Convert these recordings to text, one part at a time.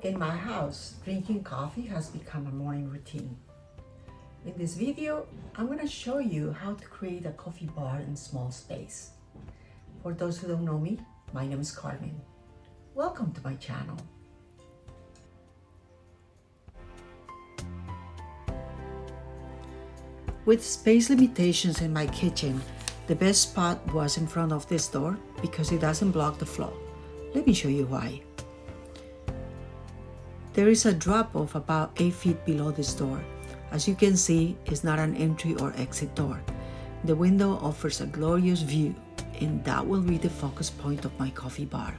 In my house, drinking coffee has become a morning routine. In this video, I'm going to show you how to create a coffee bar in small space. For those who don't know me, my name is Carmen. Welcome to my channel. With space limitations in my kitchen, the best spot was in front of this door because it doesn't block the flow. Let me show you why. There is a drop of about 8 feet below this door. As you can see, it's not an entry or exit door. The window offers a glorious view, and that will be the focus point of my coffee bar.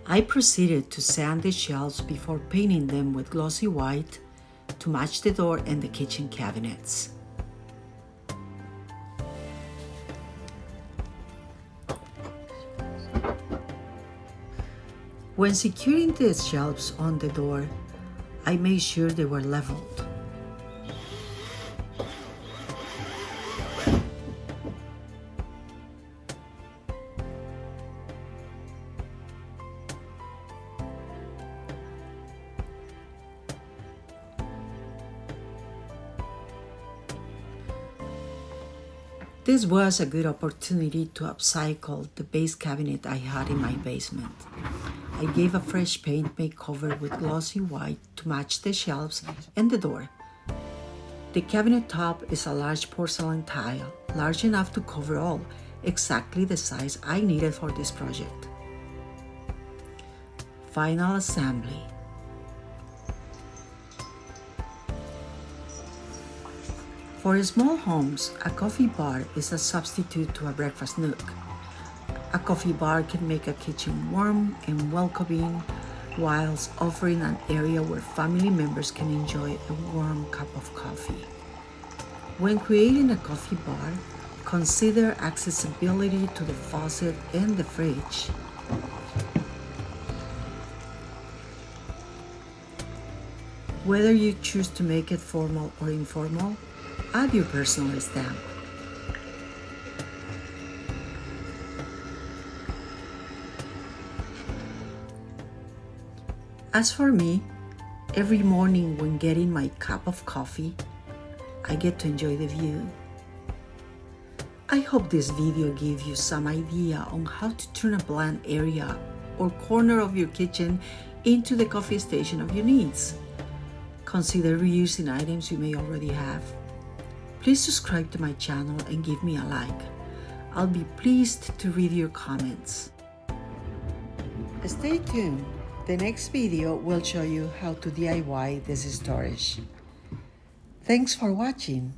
I proceeded to sand the shelves before painting them with glossy white to match the door and the kitchen cabinets. When securing the shelves on the door, I made sure they were leveled. This was a good opportunity to upcycle the base cabinet I had in my basement. I gave a fresh paint makeover with glossy white to match the shelves and the door. The cabinet top is a large porcelain tile, large enough to cover all, exactly the size I needed for this project. Final assembly. For small homes, a coffee bar is a substitute to a breakfast nook. A coffee bar can make a kitchen warm and welcoming, whilst offering an area where family members can enjoy a warm cup of coffee. When creating a coffee bar, consider accessibility to the faucet and the fridge. Whether you choose to make it formal or informal, add your personal stamp. As for me, every morning when getting my cup of coffee, I get to enjoy the view. I hope this video gave you some idea on how to turn a bland area or corner of your kitchen into the coffee station of your needs. Consider reusing items you may already have. Please subscribe to my channel and give me a like. I'll be pleased to read your comments. Stay tuned. The next video will show you how to DIY this storage. Thanks for watching.